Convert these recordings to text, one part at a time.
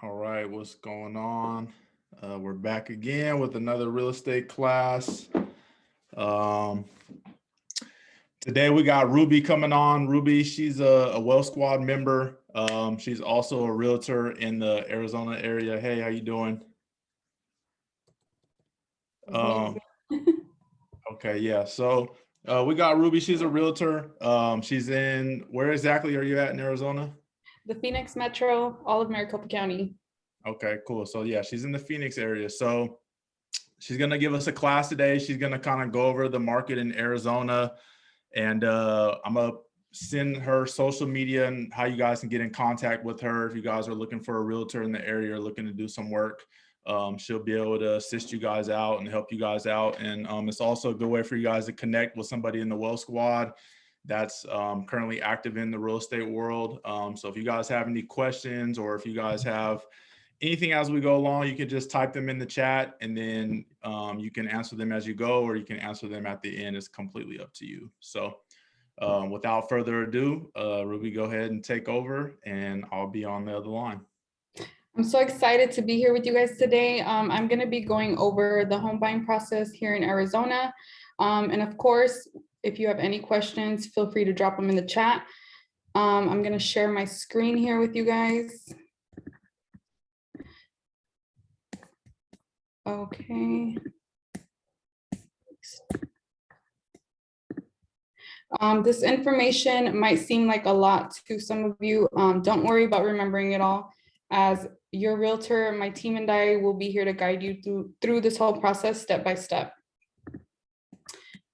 All right, what's going on? We're back again with another real estate class. Um, Today we got Ruby coming on. Ruby, she's a Well Squad member. She's also a realtor in the Arizona area. Hey, how you doing? Okay, yeah. So we got Ruby. She's a realtor. She's in, where exactly are you at in Arizona? The Phoenix Metro, all of Maricopa County. Okay, cool. So yeah, she's in the Phoenix area. So she's going to give us a class today. She's going to kind of go over the market in Arizona, and I'm going to send her social media and how you guys can get in contact with her. If you guys are looking for a realtor in the area or looking to do some work, she'll be able to assist you guys out and help you guys out. And it's also a good way for you guys to connect with somebody in the Well Squad that's currently active in the real estate world. So if you guys have any questions, or if you guys have anything as we go along, you can just type them in the chat, and then you can answer them as you go, or you can answer them at the end. It's completely up to you. So without further ado, Ruby, go ahead and take over, and I'll be on the other line. I'm so excited to be here with you guys today. I'm going to be going over the home buying process here in Arizona. And of course, if you have any questions, feel free to drop them in the chat. I'm going to share my screen here with you guys. Okay. This information might seem like a lot to some of you. Don't worry about remembering it all. As your realtor, my team and I will be here to guide you through this whole process step by step.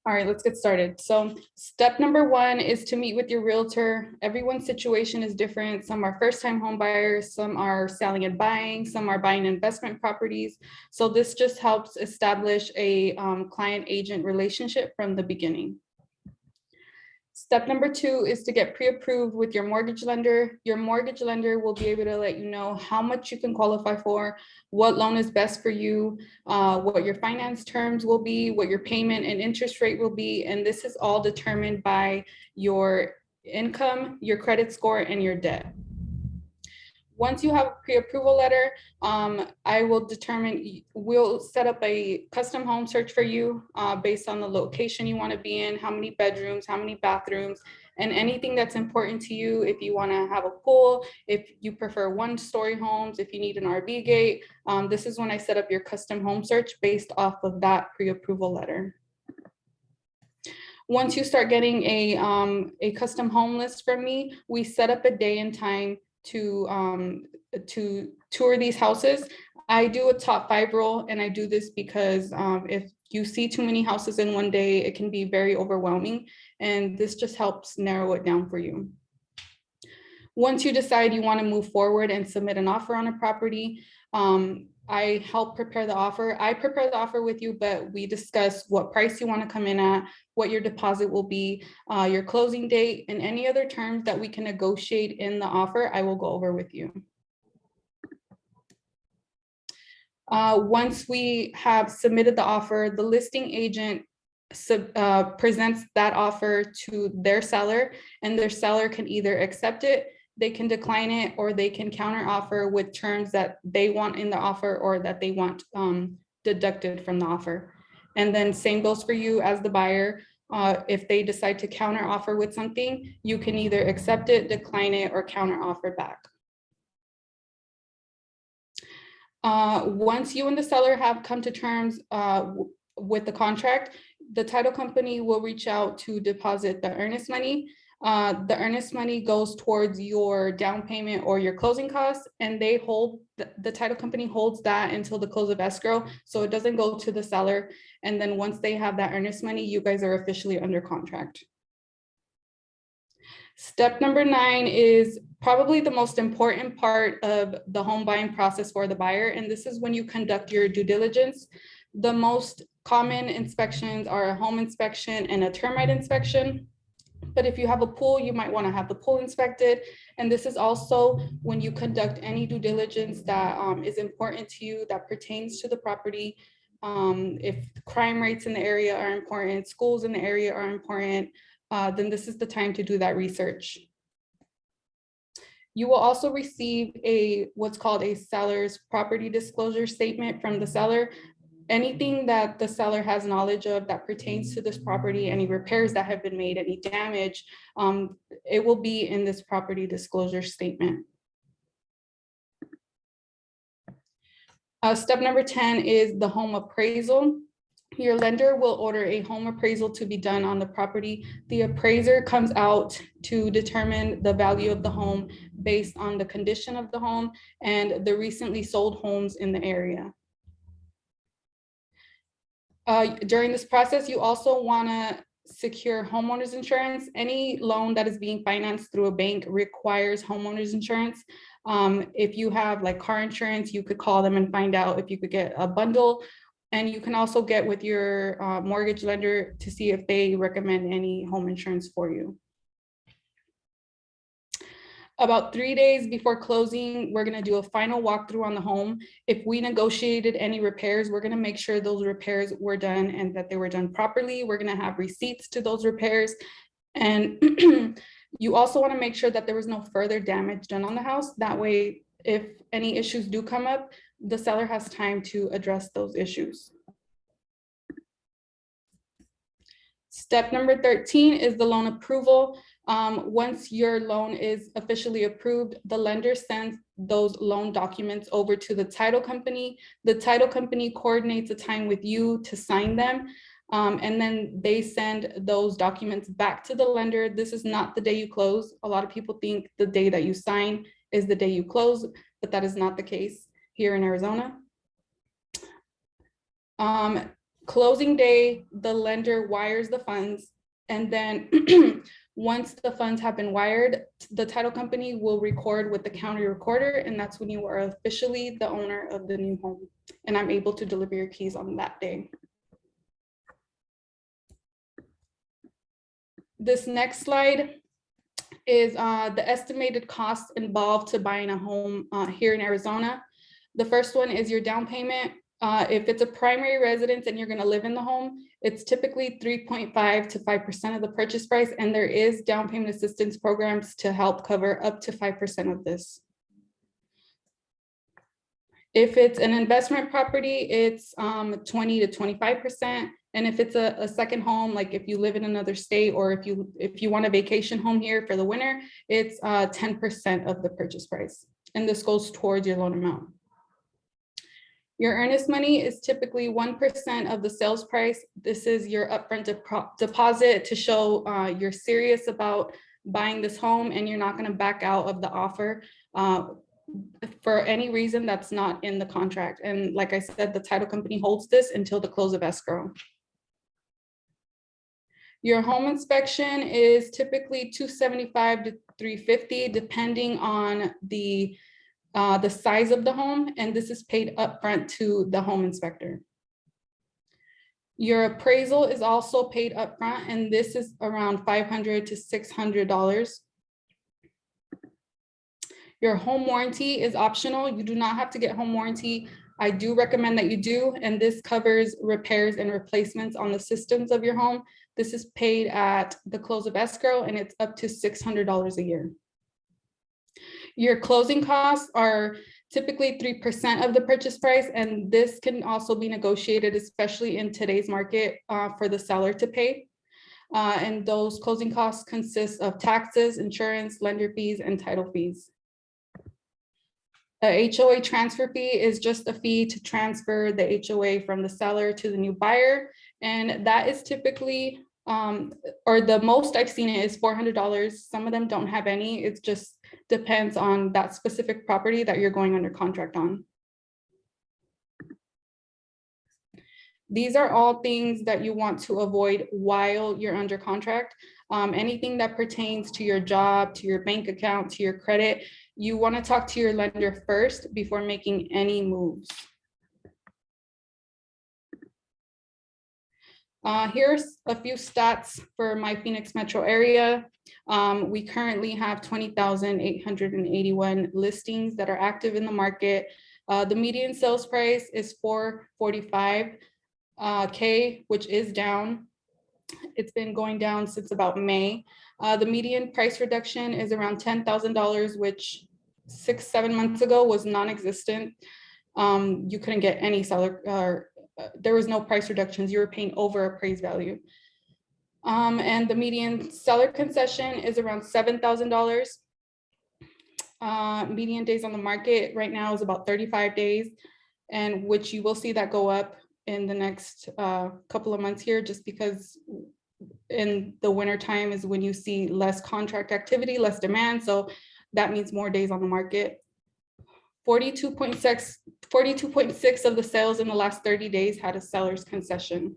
All right, let's get started. So step number one is to meet with your realtor. Everyone's situation is different. Some are first-time home buyers, some are selling and buying, some are buying investment properties. So this just helps establish a client-agent relationship from the beginning. Step number two is to get pre-approved with your mortgage lender. Your mortgage lender will be able to let you know how much you can qualify for, what loan is best for you, what your finance terms will be, what your payment and interest rate will be. And this is all determined by your income, your credit score, and your debt. Once you have a pre-approval letter, I will determine, we'll set up a custom home search for you based on the location you want to be in, how many bedrooms, how many bathrooms, and anything that's important to you. If you want to have a pool, if you prefer one-story homes, if you need an RV gate, this is when I set up your custom home search based off of that pre-approval letter. Once you start getting a custom home list from me, we set up a day and time to tour these houses. I do a top 5 rule, and I do this because if you see too many houses in one day, it can be very overwhelming, and this just helps narrow it down for you. Once you decide you want to move forward and submit an offer on a property, I help prepare the offer. I prepare the offer with you, but we discuss what price you want to come in at, what your deposit will be, your closing date, and any other terms that we can negotiate in the offer, I will go over with you. Once we have submitted the offer, the listing agent presents that offer to their seller, and their seller can either accept it, they can decline it, or they can counter offer with terms that they want in the offer or that they want deducted from the offer. And then same goes for you as the buyer. If they decide to counter offer with something, you can either accept it, decline it, or counter offer back. Once you and the seller have come to terms with the contract, the title company will reach out to deposit the earnest money. The earnest money goes towards your down payment or your closing costs, and they hold, the title company holds that until the close of escrow, so it doesn't go to the seller. And then once they have that earnest money, you guys are officially under contract. Step number 9 is probably the most important part of the home buying process for the buyer, and this is when you conduct your due diligence. The most common inspections are a home inspection and a termite inspection. But if you have a pool, you might want to have the pool inspected. And this is also when you conduct any due diligence that is important to you, that pertains to the property. If crime rates in the area are important, schools in the area are important, then this is the time to do that research. You will also receive what's called a seller's property disclosure statement from the seller. Anything that the seller has knowledge of that pertains to this property, any repairs that have been made, any damage, it will be in this property disclosure statement. Step number 10 is the home appraisal. Your lender will order a home appraisal to be done on the property. The appraiser comes out to determine the value of the home based on the condition of the home and the recently sold homes in the area. During this process, you also want to secure homeowners insurance. Any loan that is being financed through a bank requires homeowners insurance. If you have like car insurance, you could call them and find out if you could get a bundle. And you can also get with your mortgage lender to see if they recommend any home insurance for you. About 3 days before closing, we're going to do a final walkthrough on the home. If we negotiated any repairs, we're going to make sure those repairs were done and that they were done properly. We're going to have receipts to those repairs. And you also want to make sure that there was no further damage done on the house. That way, if any issues do come up, the seller has time to address those issues. Step number 13 is the loan approval. Once your loan is officially approved, the lender sends those loan documents over to the title company. The title company coordinates a time with you to sign them. And then they send those documents back to the lender. This is not the day you close. A lot of people think the day that you sign is the day you close, but that is not the case here in Arizona. Closing day, the lender wires the funds, and then once the funds have been wired, the title company will record with the county recorder, and that's when you are officially the owner of the new home, and I'm able to deliver your keys on that day. This next slide is the estimated costs involved to buying a home here in Arizona. The first one is your down payment. If it's a primary residence and you're going to live in the home, it's typically 3.5 to 5% of the purchase price, and there is down payment assistance programs to help cover up to 5% of this. If it's an investment property, it's 20 to 25%. And if it's a second home, like if you live in another state or if you want a vacation home here for the winter, it's 10% of the purchase price. And this goes towards your loan amount. Your earnest money is typically 1% of the sales price. This is your upfront deposit to show you're serious about buying this home and you're not going to back out of the offer for any reason that's not in the contract. And like I said, the title company holds this until the close of escrow. Your home inspection is typically $275 to $350, depending on the size of the home, and this is paid upfront to the home inspector. Your appraisal is also paid upfront, and this is around $500 to $600. Your home warranty is optional. You do not have to get home warranty. I do recommend that you do, and this covers repairs and replacements on the systems of your home. This is paid at the close of escrow, and it's up to $600 a year. Your closing costs are typically 3% of the purchase price, and this can also be negotiated, especially in today's market, for the seller to pay. And those closing costs consist of taxes, insurance, lender fees, and title fees. A HOA transfer fee is just a fee to transfer the HOA from the seller to the new buyer, and that is typically, or the most I've seen it is $400. Some of them don't have any. It just depends on that specific property that you're going under contract on. These are all things that you want to avoid while you're under contract. Anything that pertains to your job, to your bank account, to your credit, you want to talk to your lender first before making any moves. Here's a few stats for my Phoenix metro area. We currently have 20,881 listings that are active in the market. The median sales price is $445K, which is down. It's been going down since about May. The median price reduction is around $10,000, which 6-7 months ago was non-existent. You couldn't get any seller, there was no price reductions. You were paying over appraised value. And the median seller concession is around $7,000. Median days on the market right now is about 35 days, and which you will see that go up in the next couple of months here, just because in the winter time is when you see less contract activity, less demand. So that means more days on the market. 42.6 of the sales in the last 30 days had a seller's concession.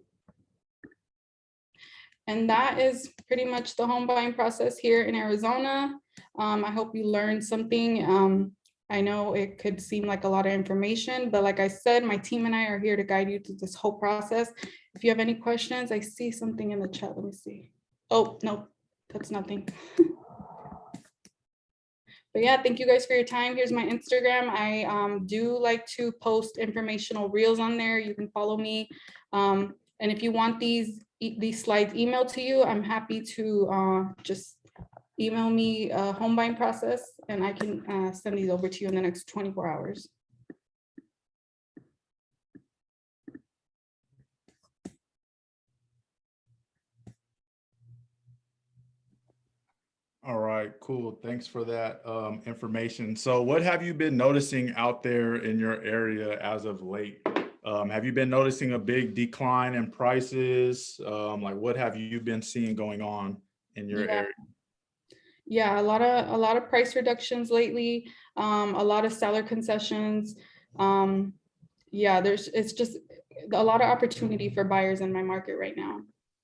And that is pretty much the home buying process here in Arizona. I hope you learned something. I know it could seem like a lot of information, but like I said, my team and I are here to guide you through this whole process. If you have any questions, I see something in the chat. Let me see. Oh, no, that's nothing. But yeah, thank you guys for your time. Here's my Instagram. I do like to post informational reels on there. You can follow me. And if you want these slides emailed to you, I'm happy to just email me a home buying process, and I can send these over to you in the next 24 hours. All right, cool. Thanks for that information. So what have you been noticing out there in your area as of late? Have you been noticing a big decline in prices? Like what have you been seeing going on in your area? Yeah, a lot of price reductions lately, a lot of seller concessions. Yeah, it's just a lot of opportunity for buyers in my market right now.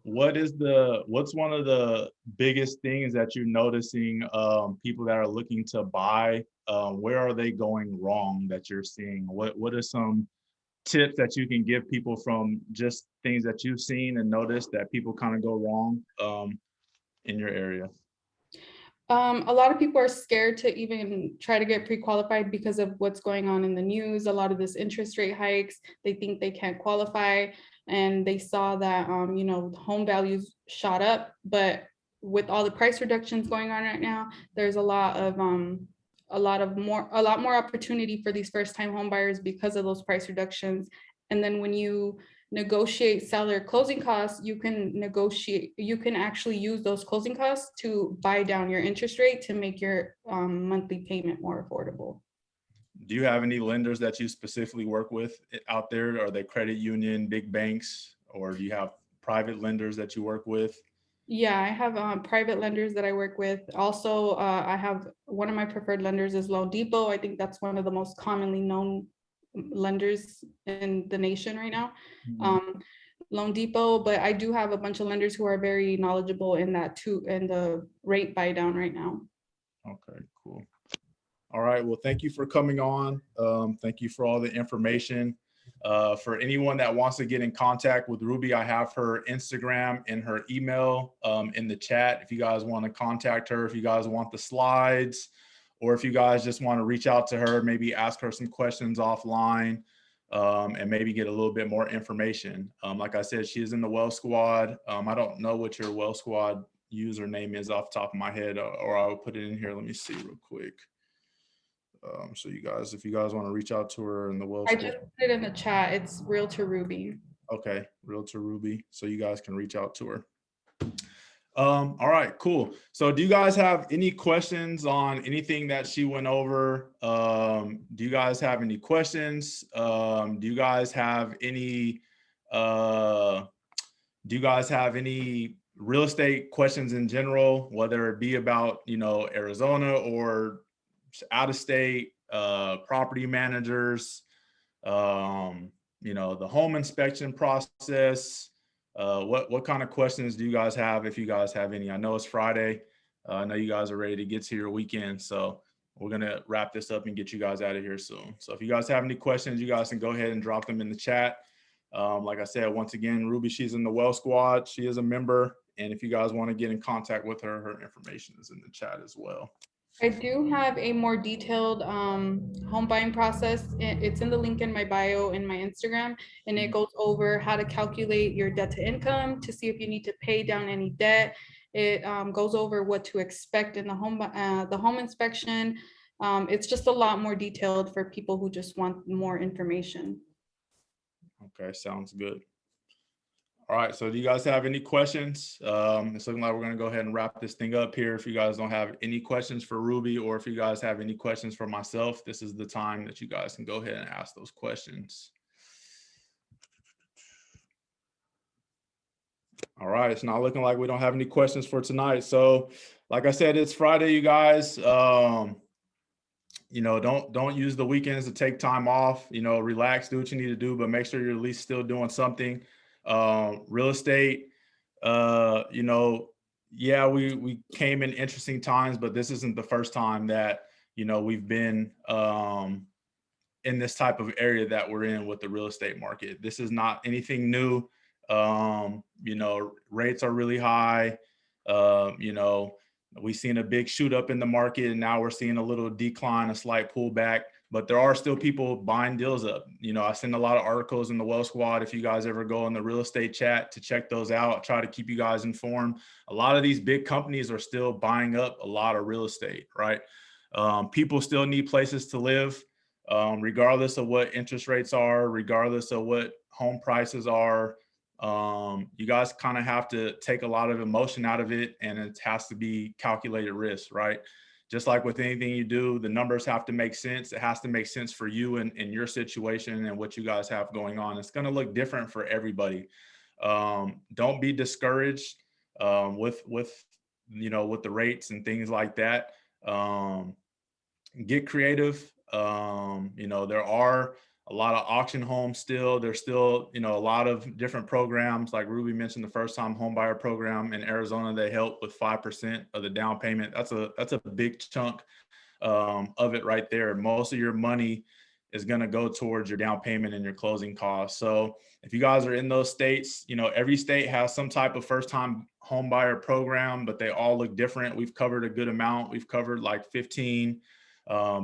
What's one of the biggest things that you're noticing people that are looking to buy, where are they going wrong that you're seeing? What are some tips that you can give people from just things that you've seen and noticed that people kind of go wrong in your area? A lot of people are scared to even try to get pre-qualified because of what's going on in the news. A lot of this interest rate hikes, they think they can't qualify, and they saw that home values shot up. But with all the price reductions going on right now, there's a lot more opportunity for these first-time home buyers because of those price reductions. And then when you negotiate seller closing costs, you can actually use those closing costs to buy down your interest rate to make your monthly payment more affordable. Do you have any lenders that you specifically work with out there? Are they credit union, big banks, or do you have private lenders that you work with? Yeah, I have private lenders that I work with. Also, I have one of my preferred lenders is loanDepot. I think that's one of the most commonly known lenders in the nation right now. loanDepot, but I do have a bunch of lenders who are very knowledgeable in that too, in the rate buy down right now. Okay, cool. All right, well, thank you for coming on. Thank you for all the information. For anyone that wants to get in contact with Ruby, I have her Instagram and her email in the chat. If you guys want to contact her, if you guys want the slides, or if you guys just want to reach out to her, maybe ask her some questions offline, and maybe get a little bit more information. Like I said, she is in the Well Squad. I don't know what your Well Squad username is off the top of my head, or I will put it in here. Let me see real quick. So you guys, if you guys want to reach out to her in the Well Squad. I just put it in the chat. It's Realtor Ruby. Okay, Realtor Ruby. So you guys can reach out to her. All right, cool. So do you guys have any questions on anything that she went over? Do you guys have any questions? Do you guys have any real estate questions in general, whether it be about, Arizona or out of state, property managers, the home inspection process? What kind of questions do you guys have, if you guys have any? I know it's Friday. I know you guys are ready to get to your weekend, so we're gonna wrap this up and get you guys out of here soon. So if you guys have any questions, you guys can go ahead and drop them in the chat. Like I said, once again, Ruby, she's in the Well Squad. She is a member, and if you guys want to get in contact with her, her information is in the chat as well. I do have a more detailed home buying process. It's in the link in my bio in my Instagram, and it goes over how to calculate your debt to income to see if you need to pay down any debt. It goes over what to expect in the home inspection, It's just a lot more detailed for people who just want more information. Okay, sounds good. All right, so do you guys have any questions? It's looking like we're gonna go ahead and wrap this thing up here. If you guys don't have any questions for Ruby, or if you guys have any questions for myself, this is the time that you guys can go ahead and ask those questions. All right, it's not looking like we don't have any questions for tonight. So like I said, it's Friday, you guys. You know, don't use the weekends to take time off. You know, relax, do what you need to do, but make sure you're at least still doing something. Real estate, you know, yeah, we came in interesting times, but this isn't the first time that, you know, we've been in this type of area that we're in with the real estate market. This is not anything new. You know, rates are really high. You know, we've seen a big shoot up in the market, and now we're seeing a little decline, a slight pullback, but there are still people buying deals up. You know, I send a lot of articles in the Well Squad. If you guys ever go in the real estate chat to check those out, try to keep you guys informed. A lot of these big companies are still buying up a lot of real estate, right? People still need places to live, regardless of what interest rates are, regardless of what home prices are. You guys kind of have to take a lot of emotion out of it, and it has to be calculated risk, right? Just like with anything you do, the numbers have to make sense. It has to make sense for you and your situation and what you guys have going on. It's going to look different for everybody. Don't be discouraged with you know, with the rates and things like that. Get creative. You know, there are a lot of auction homes still. There's still, you know, a lot of different programs. Like Ruby mentioned, the first time home buyer program in Arizona, they help with 5% of the down payment. That's a big chunk of it right there. Most of your money is going to go towards your down payment and your closing costs. So if you guys are in those states, you know, every state has some type of first time home buyer program, but they all look different. We've covered a good amount. We've covered like 15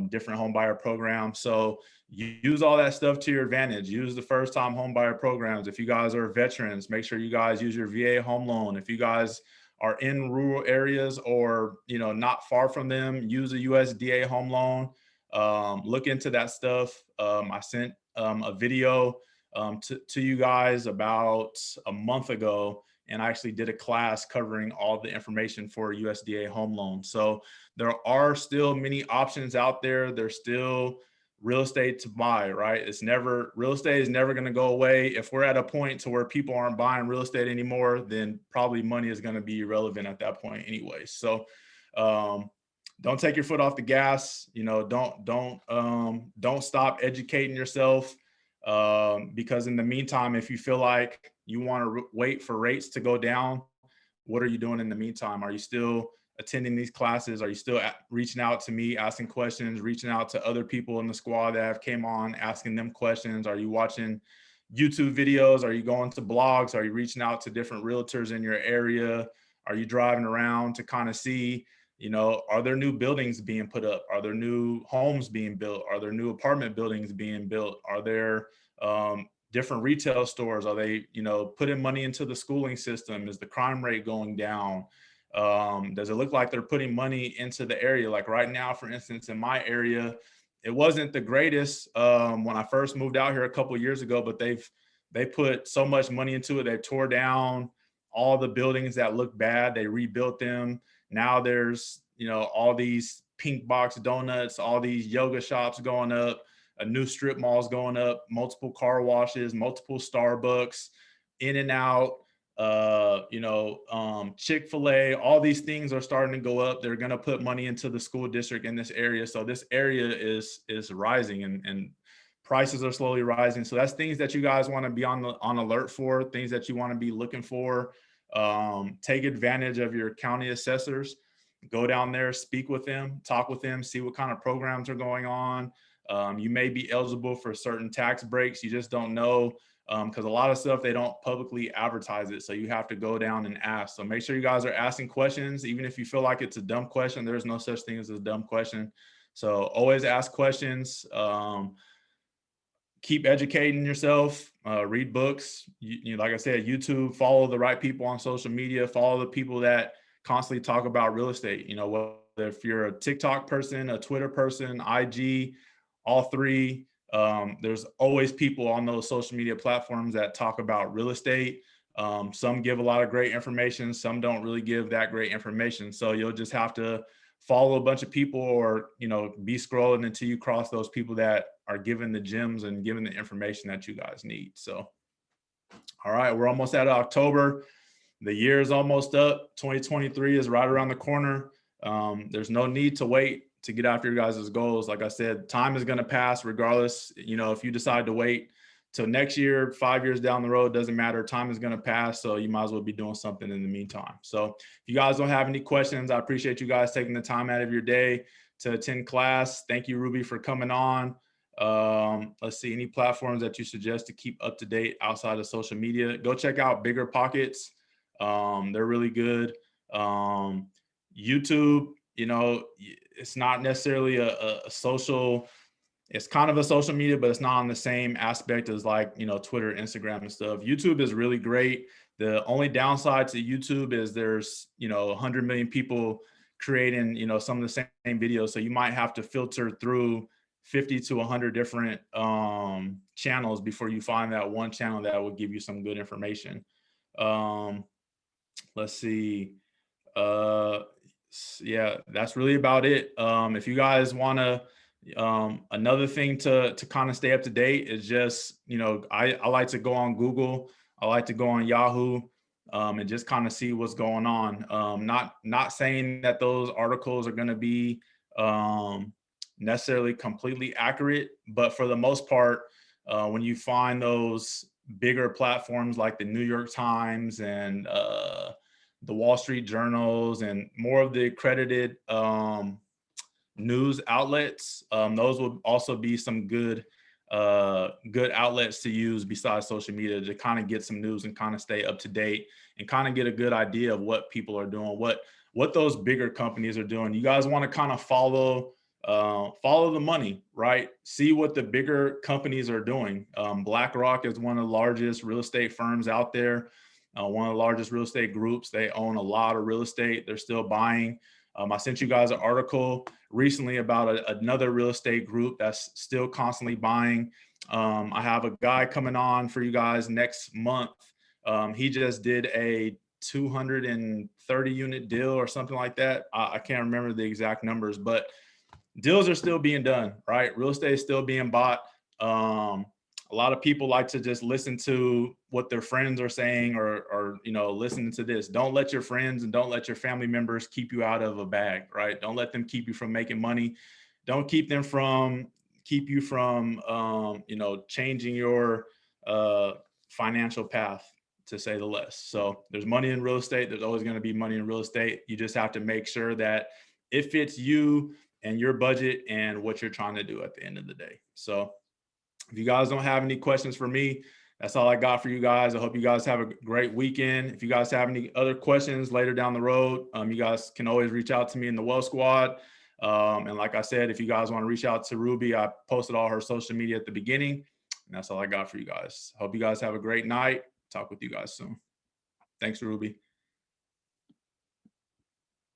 different home buyer programs. So use all that stuff to your advantage. Use the first time home buyer programs. If you guys are veterans, make sure you guys use your VA home loan. If you guys are in rural areas or, you know, not far from them, use a USDA home loan. Look into that stuff. I sent a video to you guys about a month ago, and I actually did a class covering all the information for USDA home loan. So there are still many options out there. There's still real estate to buy, right? Real estate is never going to go away. If we're at a point to where people aren't buying real estate anymore, then probably money is going to be irrelevant at that point anyway. So don't take your foot off the gas. You know, don't stop educating yourself. Because in the meantime, if you feel like you want to wait for rates to go down, what are you doing in the meantime? Are you still attending these classes? Are you still reaching out to me, asking questions, reaching out to other people in the squad that have came on, asking them questions? Are you watching YouTube videos? Are you going to blogs? Are you reaching out to different realtors in your area? Are you driving around to kind of see, you know, are there new buildings being put up? Are there new homes being built? Are there new apartment buildings being built? Are there different retail stores? Are they, you know, putting money into the schooling system? Is the crime rate going down? Does it look like they're putting money into the area? Like right now, for instance, in my area, it wasn't the greatest when I first moved out here a couple of years ago, but they put so much money into it. They tore down all the buildings that look bad. They rebuilt them. Now there's, you know, all these pink box donuts, all these yoga shops going up, a new strip malls going up, multiple car washes, multiple Starbucks, In and Out, you know, Chick-fil-A, all these things are starting to go up. They're going to put money into the school district in this area. So this area is rising, and prices are slowly rising. So that's things that you guys want to be on alert for, things that you want to be looking for. Take advantage of your county assessors. Go down there, speak with them, talk with them, see what kind of programs are going on. You may be eligible for certain tax breaks. You just don't know, because a lot of stuff, they don't publicly advertise it. So you have to go down and ask. So make sure you guys are asking questions. Even if you feel like it's a dumb question, there's no such thing as a dumb question. So always ask questions. Keep educating yourself, read books, you know, like I said, YouTube, follow the right people on social media, follow the people that constantly talk about real estate. You know, if you're a TikTok person, a Twitter person, IG, all three, there's always people on those social media platforms that talk about real estate. Some give a lot of great information. Some don't really give that great information. So you'll just have to follow a bunch of people, or, be scrolling until you cross those people that are giving the gems and giving the information that you guys need. So, all right, we're almost out of October. The year is almost up. 2023 is right around the corner. There's no need to wait to get after your guys' goals. Like I said, time is going to pass regardless. If you decide to wait till next year, 5 years down the road, doesn't matter. Time is going to pass. So you might as well be doing something in the meantime. So if you guys don't have any questions, I appreciate you guys taking the time out of your day to attend class. Thank you, Ruby, for coming on. Let's see, any platforms that you suggest to keep up to date outside of social media? Go check out Bigger Pockets. They're really good. YouTube, it's not necessarily a social, it's kind of a social media, but it's not on the same aspect as like, Twitter, Instagram and stuff. YouTube is really great. The only downside to YouTube is there's, 100 million people creating, some of the same videos. So you might have to filter through 50 to 100 different channels before you find that one channel that will give you some good information. Let's see. Yeah, that's really about it. If you guys want to, another thing to kind of stay up to date is just, I like to go on Google. I like to go on Yahoo, and just kind of see what's going on. Not saying that those articles are going to be necessarily completely accurate, but for the most part, when you find those bigger platforms like the New York Times and the Wall Street Journals and more of the accredited news outlets, those will also be some good outlets to use besides social media to kind of get some news and kind of stay up to date and kind of get a good idea of what people are doing, what those bigger companies are doing. You guys want to kind of follow the money, right? See what the bigger companies are doing. BlackRock is one of the largest real estate firms out there. One of the largest real estate groups. They own a lot of real estate. They're still buying. I sent you guys an article recently about another real estate group that's still constantly buying. I have a guy coming on for you guys next month. He just did a 230 unit deal or something like that. I can't remember the exact numbers, but deals are still being done, right? Real estate is still being bought. A lot of people like to just listen to what their friends are saying or listen to this. Don't let your friends and don't let your family members keep you out of a bag, right? Don't let them keep you from making money. Don't keep you from changing your financial path, to say the least. So there's money in real estate. There's always going to be money in real estate. You just have to make sure that it fits you and your budget and what you're trying to do at the end of the day. So if you guys don't have any questions for me, that's all I got for you guys. I hope you guys have a great weekend. If you guys have any other questions later down the road, you guys can always reach out to me in the Well Squad. And like I said, if you guys want to reach out to Ruby, I posted all her social media at the beginning. And that's all I got for you guys. Hope you guys have a great night. Talk with you guys soon. Thanks, Ruby.